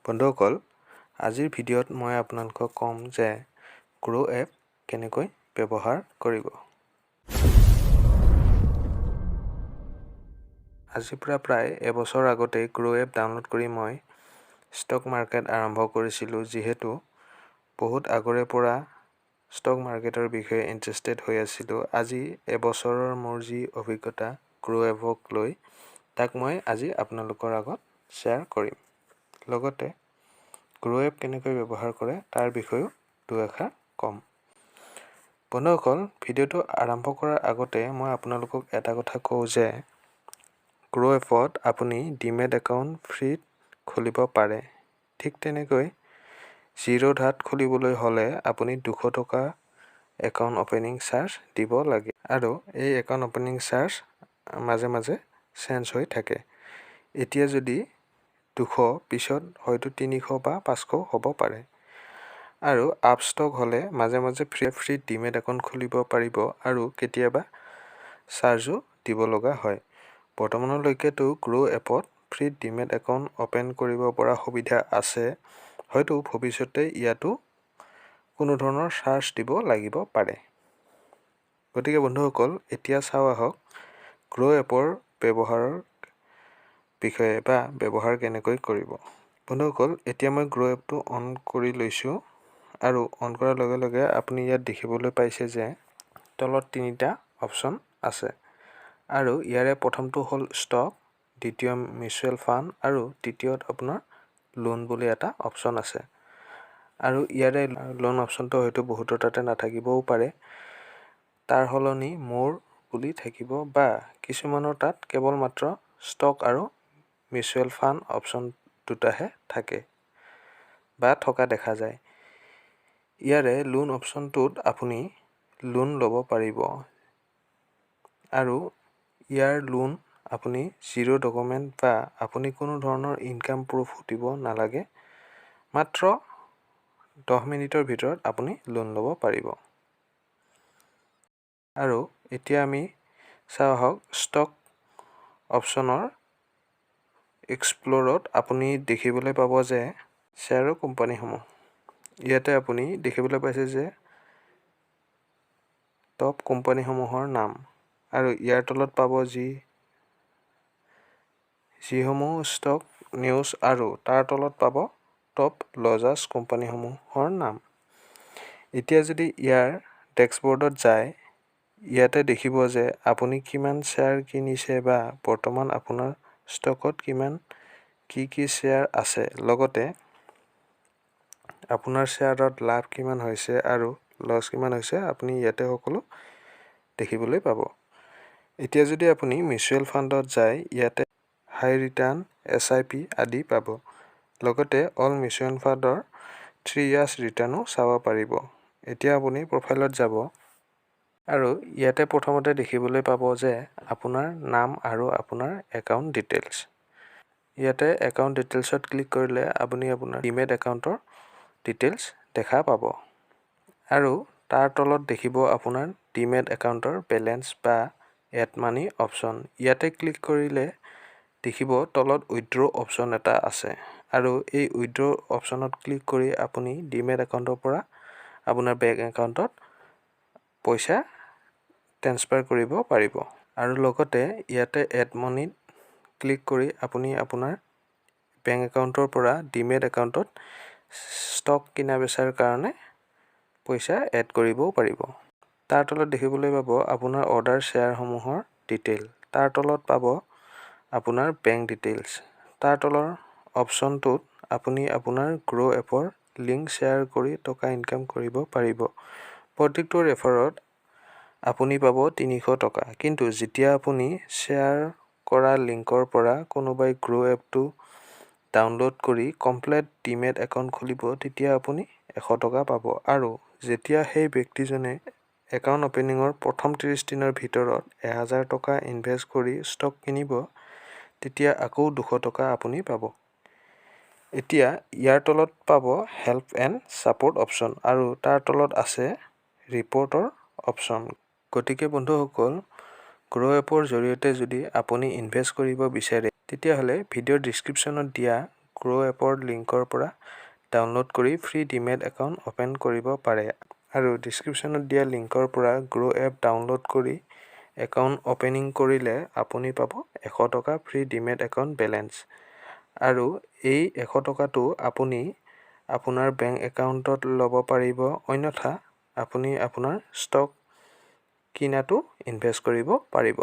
বন্ধুসকল আজিৰ ভিডিঅ'ত মই আপোনালোকক কম যে গ্ৰ' এপ কেনেকৈ ব্যৱহাৰ কৰিব। আজিৰ পৰা প্ৰায় এবছৰ আগতে গ্ৰ' এপ ডাউনলোড কৰি মই ষ্টক মাৰ্কেট আৰম্ভ কৰিছিলোঁ। যিহেতু বহুত আগৰে পৰা ষ্টক মাৰ্কেটৰ বিষয়ে ইণ্টাৰেষ্টেড হৈ আছিলোঁ। আজি এবছৰৰ মোৰ যি অভিজ্ঞতা গ্ৰ' এপক লৈ তাক মই আজি আপোনালোকৰ আগত শ্বেয়াৰ কৰিম। লগতে গ্ৰ' এপ কেনেকৈ ব্যৱহাৰ কৰে তাৰ বিষয়েও দুআষাৰ ক'ম। বন্ধুসকল ভিডিঅ'টো আৰম্ভ কৰাৰ আগতে মই আপোনালোকক এটা কথা কওঁ যে গ্ৰ' এপত আপুনি ডিমেট একাউণ্ট ফ্ৰীত খুলিব পাৰে। ঠিক তেনেকৈ জিৰ'ধাত খুলিবলৈ হ'লে আপুনি 200 টকা একাউণ্ট অপেনিং চাৰ্জ দিব লাগে আৰু এই একাউণ্ট অপেনিং চাৰ্জ মাজে মাজে চেঞ্জ হৈ থাকে। এতিয়া যদি 200 পিছত হয়তো 300 বা 500 হ'ব পাৰে। আৰু আপ ষ্টক হ'লে মাজে মাজে ফ্ৰী ডিমেট একাউণ্ট খুলিব পাৰিব আৰু কেতিয়াবা চাৰ্জো দিব লগা হয়। বৰ্তমানলৈকেতো গ্ৰ' এপত ফ্ৰী ডিমেট একাউণ্ট অপেন কৰিব পৰা সুবিধা আছে। হয়তো ভৱিষ্যতে ইয়াতো কোনো ধৰণৰ চাৰ্জ দিব লাগিব পাৰে। গতিকে বন্ধুসকল এতিয়া চাওঁ আহক গ্ৰ' এপৰ ব্যৱহাৰৰ বিষয়ে বা ব্যৱহাৰ কেনেকৈ কৰিব। বন্ধুসকল এতিয়া মই গ্ৰ' এপটো অন কৰি লৈছোঁ আৰু অন কৰাৰ লগে লগে আপুনি ইয়াত দেখিবলৈ পাইছে যে তলত 3টা অপশ্যন আছে আৰু ইয়াৰে প্ৰথমটো হ'ল ষ্টক, দ্বিতীয় মিউচুৱেল ফাণ্ড আৰু তৃতীয়ত আপোনাৰ লোন বুলি এটা অপশ্যন আছে। আৰু ইয়াৰে লোন অপশ্যনটো হয়তো বহুতৰ তাতে নাথাকিবও পাৰে। তাৰ সলনি মোৰ বুলি থাকিব বা কিছুমানৰ তাত কেৱল মাত্ৰ ষ্টক আৰু মিউচুৱেল ফাণ্ড অপশ্যন দুটাহে থাকে বা থকা দেখা যায়। ইয়াৰে লোন অপশ্যনটোত আপুনি লোন ল'ব পাৰিব আৰু ইয়াৰ লোন আপুনি জিৰ' ডকুমেণ্ট বা আপুনি কোনো ধৰণৰ ইনকাম প্ৰুফ দিব নালাগে। মাত্ৰ 10 মিনিটৰ ভিতৰত আপুনি লোন ল'ব পাৰিব। আৰু এতিয়া আমি চাওঁ আহক ষ্টক অপশ্যনৰ এক্সপ্ল'ৰত আপুনি দেখিবলৈ পাব যে শ্বেয়াৰৰ কোম্পানীসমূহ ইয়াতে আপুনি দেখিবলৈ পাইছে যে টপ কোম্পানীসমূহৰ নাম আৰু ইয়াৰ তলত পাব যিসমূহ ষ্টক নিউজ আৰু তাৰ তলত পাব টপ লজাৰ্ছ কোম্পানীসমূহৰ নাম। এতিয়া যদি ইয়াৰ ডেস্কবৰ্ডত যায় ইয়াতে দেখিব যে আপুনি কিমান শ্বেয়াৰ কিনিছে বা বৰ্তমান আপোনাৰ ষ্টকত কি শ্বেয়াৰ আছে, লগতে আপোনাৰ শ্বেয়াৰত লাভ কিমান হৈছে আৰু লছ কিমান হৈছে আপুনি ইয়াতে সকলো দেখিবলৈ পাব। এতিয়া যদি আপুনি মিউচুৱেল ফাণ্ডত যায় ইয়াতে হাই ৰিটাৰ্ণ SIP আদি পাব। লগতে অল মিউচুৱেল ফাণ্ডৰ 3 ইয়াৰ্ছ ৰিটাৰ্ণো চাব পাৰিব। এতিয়া আপুনি প্ৰফাইলত যাব আৰু ইয়াতে প্ৰথমতে দেখিবলৈ পাব যে আপোনাৰ নাম আৰু আপোনাৰ একাউণ্ট ডিটেইলছ। ইয়াতে একাউণ্ট ডিটেইলছত ক্লিক কৰিলে আপুনি আপোনাৰ ডিমেট একাউণ্টৰ ডিটেইলছ দেখা পাব আৰু তাৰ তলত দেখিব আপোনাৰ ডিমেট একাউণ্টৰ বেলেঞ্চ বা এড মানি অপশ্যন। ইয়াতে ক্লিক কৰিলে দেখিব তলত উইথড্ৰ অপশ্যন এটা আছে আৰু এই উইথড্ৰ অপশ্যনত ক্লিক কৰি আপুনি ডিমেট একাউণ্টৰ পৰা আপোনাৰ বেংক একাউণ্টত পইচা ট্ৰেন্সফাৰ কৰিব পাৰিব। আৰু লগতে ইয়াতে এড মানিত ক্লিক কৰি আপুনি আপোনাৰ বেংক একাউণ্টৰ পৰা ডিমেট একাউণ্টত ষ্টক কিনা বেচাৰ কাৰণে পইচা এড কৰিবও পাৰিব। তাৰ তলত দেখিবলৈ পাব আপোনাৰ অৰ্ডাৰ শ্বেয়াৰসমূহৰ ডিটেইল। তাৰ তলত পাব আপোনাৰ বেংক ডিটেইলছ। তাৰ তলৰ অপশ্যনটোত আপুনি আপোনাৰ গ্ৰ' এপৰ লিংক শ্বেয়াৰ কৰি টকা ইনকাম কৰিব পাৰিব। প্ৰত্যেকটো ৰেফাৰত আপুনি পাব 300 টকা। কিন্তু যেতিয়া আপুনি শ্বেয়াৰ কৰা লিংকৰ পৰা কোনোবাই গ্ৰ' এপটো ডাউনলোড কৰি কমপ্লিট ডিমেট একাউণ্ট খুলিব তেতিয়া আপুনি 100 টকা পাব আৰু যেতিয়া সেই ব্যক্তিজনে একাউণ্ট অপেনিঙৰ প্ৰথম 30 দিনৰ ভিতৰত 1000 টকা ইনভেষ্ট কৰি ষ্টক কিনিব তেতিয়া আকৌ 200 টকা আপুনি পাব। এতিয়া ইয়াৰ তলত পাব হেল্প এণ্ড ছাপোৰ্ট অপশ্যন আৰু তাৰ তলত আছে ৰিপৰ্টৰ অপশ্যন। গতিকে বন্ধুসকল গ্ৰ' এপৰ জৰিয়তে যদি আপুনি ইনভেষ্ট কৰিব বিচাৰে তেতিয়াহ'লে ভিডিঅ'ৰ ডিছক্ৰিপশ্যনত দিয়া গ্ৰ' এপৰ লিংকৰ পৰা ডাউনলোড কৰি ফ্ৰী ডিমেট একাউণ্ট অ'পেন কৰিব পাৰে আৰু ডিছক্ৰিপশ্যনত দিয়া লিংকৰ পৰা গ্ৰ' এপ ডাউনলোড কৰি একাউণ্ট অ'পেনিং কৰিলে আপুনি পাব 100 টকা ফ্ৰী ডিমেট একাউণ্ট বেলেঞ্চ আৰু এই 100 টকাটো আপুনি আপোনাৰ বেংক একাউণ্টত ল'ব পাৰিব, অন্যথা আপুনি আপোনাৰ ষ্টক কিনাটো ইনভেষ্ট কৰিব পাৰিব।